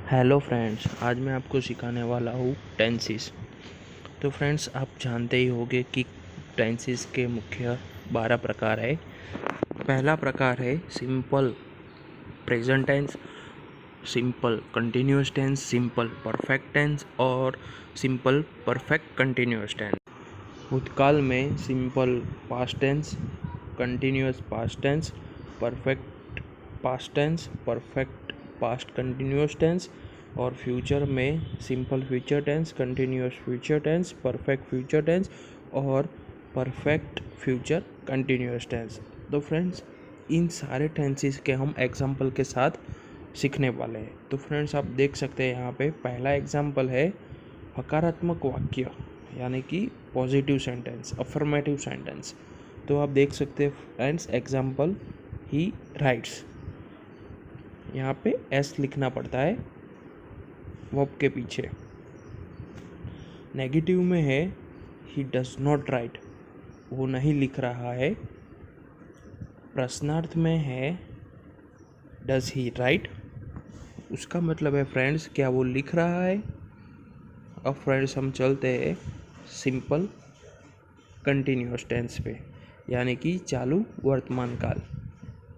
Hello friends, आज मैं आपको सिखाने वाला हूँ टेंसेस। तो फ्रेंड्स, आप जानते ही होंगे कि टेंसेस के मुख्य 12 प्रकार है। पहला प्रकार है simple present tense, simple continuous tense, simple perfect tense और सिंपल परफेक्ट कंटिन्यूअस टेंस। भूतकाल में simple past tense, continuous past tense, perfect past tense, perfect past continuous tense और फ्यूचर में simple future tense, continuous future tense, perfect future tense और perfect future continuous tense. तो friends, इन सारे tenses के हम एग्जाम्पल के साथ सीखने वाले हैं। तो फ्रेंड्स, आप देख सकते हैं यहाँ पे पहला एग्जाम्पल है हकारात्मक वाक्य, यानी कि पॉजिटिव सेंटेंस, अफर्मेटिव सेंटेंस। तो आप देख सकते हैं फ्रेंड्स, एग्जाम्पल ही राइट्स। यहाँ पे एस लिखना पड़ता है वर्ब के पीछे। नेगेटिव में है ही डज नॉट राइट, वो नहीं लिख रहा है। प्रश्नार्थ में है डज ही राइट, उसका मतलब है फ्रेंड्स क्या वो लिख रहा है। अब फ्रेंड्स हम चलते हैं सिंपल कंटिन्यूअस टेंस पे, यानी कि चालू वर्तमान काल।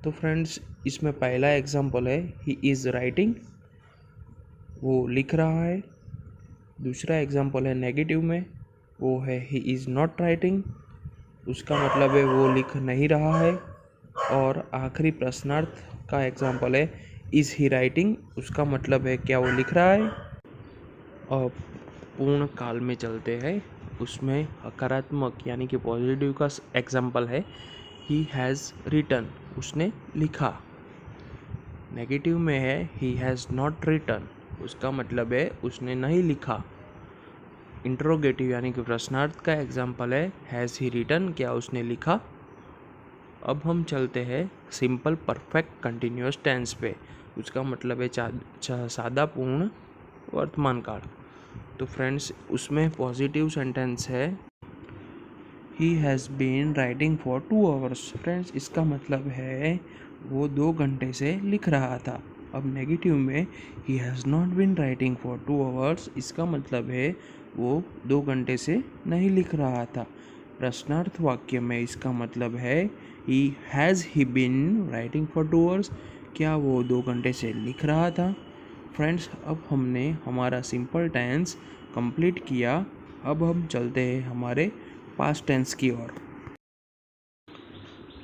तो फ्रेंड्स, इसमें पहला एग्जांपल है ही इज़ राइटिंग, वो लिख रहा है। दूसरा एग्जांपल है नेगेटिव में, वो है ही इज़ नॉट राइटिंग, उसका मतलब है वो लिख नहीं रहा है। और आखिरी प्रश्नार्थ का एग्जांपल है इज़ ही राइटिंग, उसका मतलब है क्या वो लिख रहा है। अब पूर्ण काल में चलते हैं, उसमें हकारात्मक यानी कि पॉजिटिव का एग्जांपल है ही हैज़ रिटन, उसने लिखा। नेगेटिव में है ही हैज़ नॉट रिटन, उसका मतलब है उसने नहीं लिखा। इंट्रोगेटिव यानी कि प्रश्नार्थ का एग्जांपल है हैज़ ही रिटन, क्या उसने लिखा। अब हम चलते हैं सिंपल परफेक्ट कंटिन्यूअस टेंस पे, उसका मतलब है सादा पूर्ण वर्तमान काल। तो फ्रेंड्स, उसमें पॉजिटिव सेंटेंस है he has been writing for 2 hours. Friends, इसका मतलब है वो 2 घंटे से लिख रहा था। अब नेगेटिव में he has not been writing for 2 hours, इसका मतलब है वो 2 घंटे से नहीं लिख रहा था। प्रश्नार्थ वाक्य में इसका मतलब है he has he been writing for 2 hours, क्या वो 2 घंटे से लिख रहा था। फ्रेंड्स, अब हमने हमारा सिंपल टेंस कंप्लीट किया। अब हम चलते हैं हमारे पास्ट टेंस की ओर।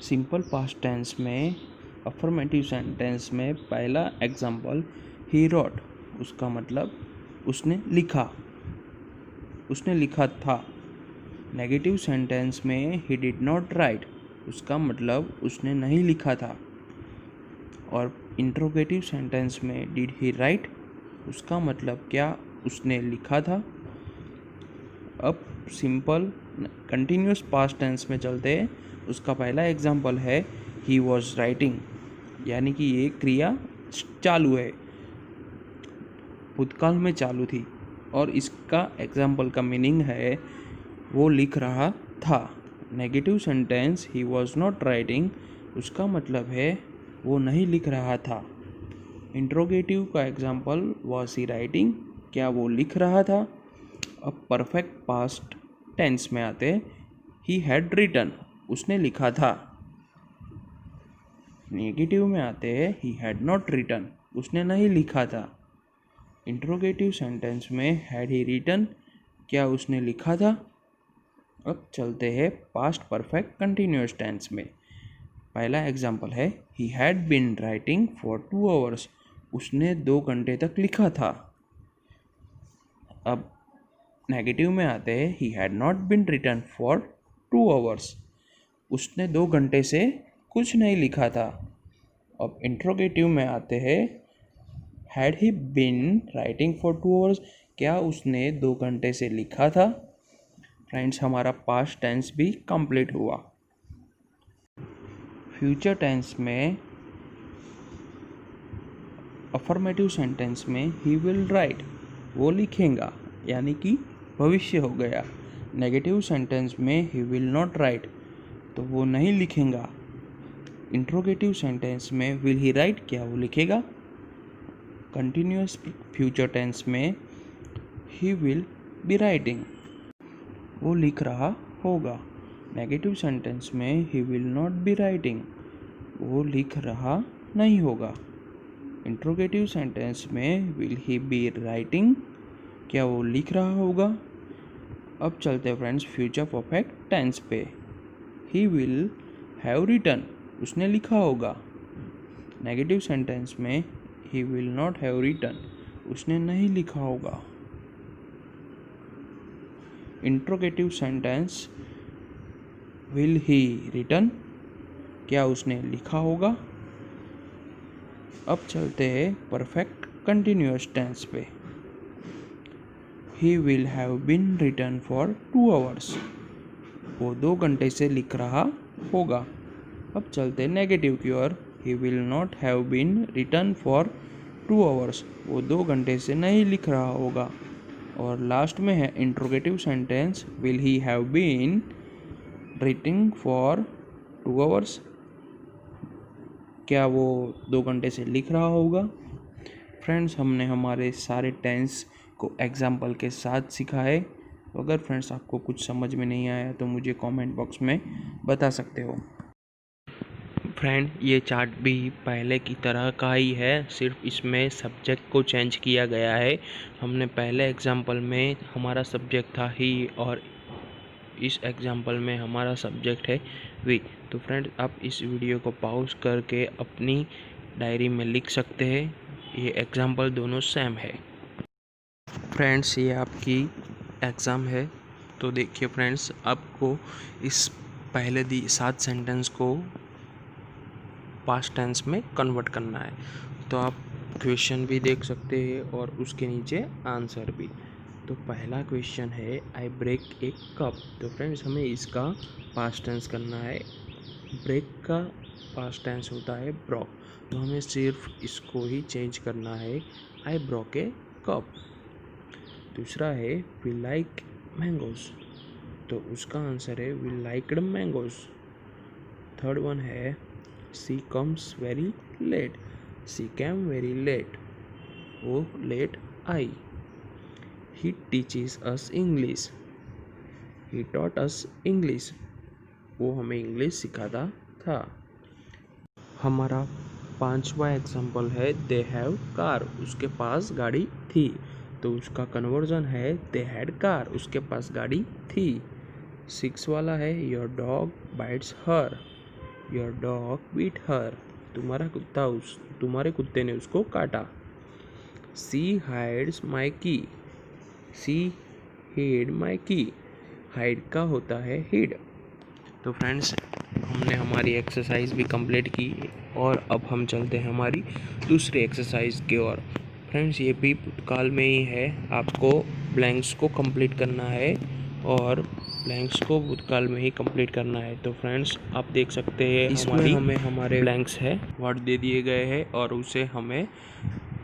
सिंपल पास्ट टेंस में अफर्मेटिव सेंटेंस में पहला एग्जांपल ही रोट, उसका मतलब उसने लिखा, उसने लिखा था। नेगेटिव सेंटेंस में ही डिड नॉट राइट, उसका मतलब उसने नहीं लिखा था। और इंट्रोगेटिव सेंटेंस में डिड ही राइट, उसका मतलब क्या उसने लिखा था। अब सिंपल कंटिन्यूअस पास्ट टेंस में चलते हैं, उसका पहला एग्जांपल है ही वॉज राइटिंग, यानी कि ये क्रिया चालू है, भूतकाल में चालू थी। और इसका एग्जांपल का मीनिंग है वो लिख रहा था। Negative sentence he was not writing, उसका मतलब है वो नहीं लिख रहा था। इंट्रोगेटिव का एग्जांपल वॉज ही राइटिंग, क्या वो लिख रहा था। अब परफेक्ट पास्ट टेंस में आते ही हैड रिटन, उसने लिखा था। नेगेटिव में आते हैं ही हैड नॉट रिटन, उसने नहीं लिखा था। इंट्रोगेटिव सेंटेंस में हैड ही रिटन, क्या उसने लिखा था। अब चलते हैं पास्ट परफेक्ट कंटिन्यूअस टेंस में। पहला एग्जांपल है he had been writing for 2 hours, उसने 2 घंटे तक लिखा था। अब नेगेटिव में आते हैं he had not been written for 2 hours, उसने 2 घंटे से कुछ नहीं लिखा था। अब इंट्रोगेटिव में आते हैं had he been writing for 2 hours, क्या उसने 2 घंटे से लिखा था। फ्रेंड्स, हमारा पास्ट टेंस भी कंप्लीट हुआ। फ्यूचर टेंस में अफर्मेटिव सेंटेंस में ही विल राइट, वो लिखेगा, यानी कि भविष्य हो गया। नेगेटिव सेंटेंस में ही विल नॉट राइट, तो वो नहीं लिखेगा। इंट्रोगेटिव सेंटेंस में विल ही राइट, क्या वो लिखेगा। कंटिन्यूअस फ्यूचर टेंस में ही विल बी राइटिंग, वो लिख रहा होगा। नेगेटिव सेंटेंस में he will not be writing, वो लिख रहा नहीं होगा। इंट्रोगेटिव सेंटेंस में विल ही बी राइटिंग, क्या वो लिख रहा होगा। अब चलते हैं फ्रेंड्स फ्यूचर परफेक्ट टेंस पे। ही विल हैव रिटन, उसने लिखा होगा। नेगेटिव सेंटेंस में he will not have written, उसने नहीं लिखा होगा। Interrogative sentence will he written, क्या उसने लिखा होगा। अब चलते हैं परफेक्ट कंटिन्यूअस टेंस पे। He will have been written for 2 hours, वो 2 घंटे से लिख रहा होगा। अब चलते हैं नेगेटिव की ओर। He will not have been written for 2 hours, वो 2 घंटे से नहीं लिख रहा होगा। और लास्ट में है interrogative sentence will he have been writing for 2 hours, क्या वो 2 घंटे से लिख रहा होगा। फ्रेंड्स हमने हमारे सारे टेंस को एग्जाम्पल के साथ सीखा है। अगर फ्रेंड्स आपको कुछ समझ में नहीं आया तो मुझे कमेंट बॉक्स में बता सकते हो। फ्रेंड ये चार्ट भी पहले की तरह का ही है, सिर्फ इसमें सब्जेक्ट को चेंज किया गया है। हमने पहले एग्जाम्पल में हमारा सब्जेक्ट था ही और इस एग्जाम्पल में हमारा सब्जेक्ट है वी। तो फ्रेंड आप इस वीडियो को पॉज करके अपनी डायरी में लिख सकते हैं, ये एग्जाम्पल दोनों सेम है। फ्रेंड्स ये आपकी एग्ज़ाम है, तो देखिए फ्रेंड्स आपको इस पहले 7 सेंटेंस को पास्ट टेंस में कन्वर्ट करना है। तो आप क्वेश्चन भी देख सकते हैं और उसके नीचे आंसर भी। तो पहला क्वेश्चन है आई ब्रेक ए कप। तो फ्रेंड्स हमें इसका पास्ट टेंस करना है। ब्रेक का पास्ट टेंस होता है ब्रोक, तो हमें सिर्फ इसको ही चेंज करना है, आई ब्रोक ए कप। दूसरा है वी लाइक मैंगोज, तो उसका आंसर है we liked mangoes. Third one है she comes very late, she came very late, वो लेट आई। He teaches us English, he taught us English, वो हमें इंग्लिश सिखाता था। हमारा 5वां एग्जाम्पल है दे हैव कार, उसके पास गाड़ी थी, तो उसका कन्वर्जन है दे हैड कार, उसके पास गाड़ी थी। 6 वाला है your dog bites her, your dog beat her, तुम्हारे कुत्ते ने उसको काटा। शी हाइड्स माई की, सी हिड माई की, हाइड का होता है हिड। तो फ्रेंड्स हमने हमारी एक्सरसाइज भी कंप्लीट की और अब हम चलते हैं हमारी दूसरी एक्सरसाइज की ओर। फ्रेंड्स ये भी भूतकाल में ही है, आपको ब्लैंक्स को कंप्लीट करना है और ब्लैंक्स को भूतकाल में ही कंप्लीट करना है। तो फ्रेंड्स आप देख सकते हैं इसमें हमें हमारे ब्लैंक्स है वर्ड दे दिए गए हैं और उसे हमें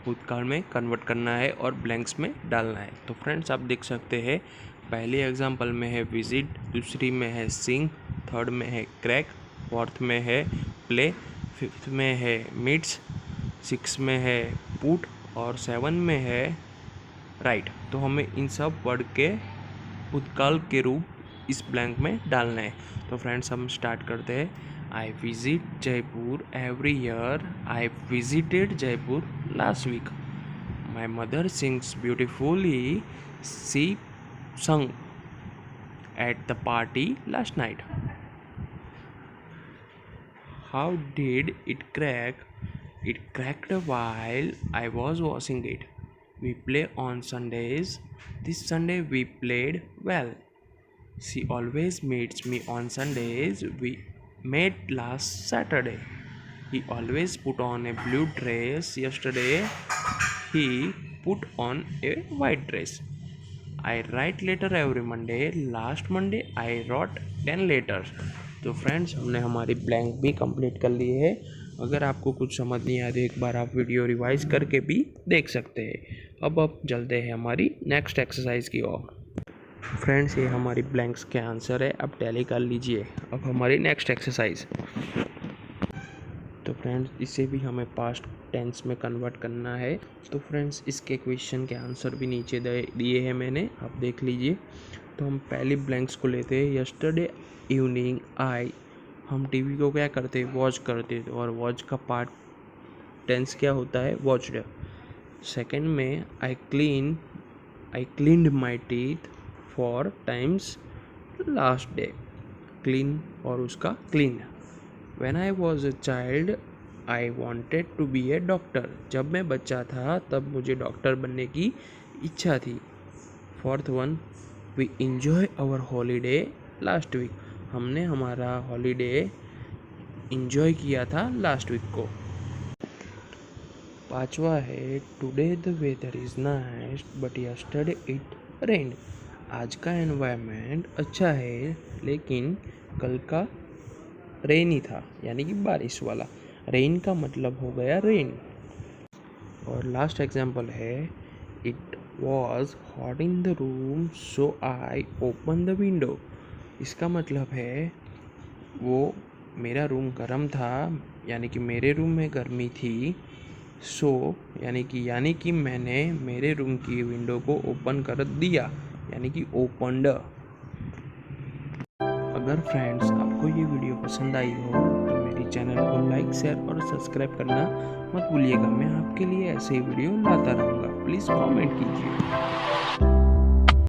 भूतकाल में कन्वर्ट करना है और ब्लैंक्स में डालना है। तो फ्रेंड्स आप देख सकते हैं पहले एग्जांपल में है विजिट, दूसरी में है सिंग, थर्ड में है क्रैक, फोर्थ में है प्ले, फिफ्थ में है मीट्स, 6 में है पुट और 7 में है राइट। तो हमें इन सब वर्ड के भूतकाल के रूप इस ब्लैंक में डालना है। तो फ्रेंड्स हम स्टार्ट करते हैं। I visit Jaipur every year. I visited Jaipur last week. My mother sings beautifully. She sung at the party last night. How did it crack? It cracked while I was washing it. We play on Sundays. This Sunday we played well. She always meets me on Sundays. We met last Saturday. He always put on a blue dress. Yesterday he put on a white dress. I write letter every Monday. Last Monday I wrote 10 letters. तो friends हमने हमारी blank भी complete कर ली है। अगर आपको कुछ समझ नहीं आया तो एक बार आप वीडियो रिवाइज करके भी देख सकते हैं। अब चलते हैं हमारी नेक्स्ट एक्सरसाइज की ओर। फ्रेंड्स ये हमारी ब्लैंक्स के आंसर है, अब टैली कर लीजिए। अब हमारी नेक्स्ट एक्सरसाइज। तो फ्रेंड्स इसे भी हमें पास्ट टेंस में कन्वर्ट करना है। तो फ्रेंड्स इसके क्वेश्चन के आंसर भी नीचे दिए हैं मैंने, आप देख लीजिए। तो हम पहले ब्लैंक्स को लेते हैं। यस्टरडे इवनिंग हम टीवी को क्या करते हैं, वॉच करते हैं, और वॉच का पार्ट टेंस क्या होता है, वॉच्ड। सेकंड में I cleaned my teeth 4 times last day. Clean और उसका clean. When I was a child I wanted to be a doctor. जब मैं बच्चा था तब मुझे डॉक्टर बनने की इच्छा थी। Fourth one, we enjoy our holiday last week. हमने हमारा हॉलीडे इंजॉय किया था लास्ट वीक को। पांचवा है today the weather is nice but yesterday it rained. आज का एनवायरनमेंट अच्छा है लेकिन कल का रेनी था, यानी कि बारिश वाला। रेन का मतलब हो गया रेन। और लास्ट एग्जाम्पल है it was hot in the room so I open the window. इसका मतलब है वो मेरा रूम गर्म था, यानी कि मेरे रूम में गर्मी थी। सो यानी कि मैंने मेरे रूम की विंडो को ओपन कर दिया, यानी कि ओपनड। अगर फ्रेंड्स आपको ये वीडियो पसंद आई हो तो मेरी चैनल को लाइक, शेयर और सब्सक्राइब करना मत भूलिएगा। मैं आपके लिए ऐसे ही वीडियो लाता रहूँगा। प्लीज़ कमेंट कीजिए।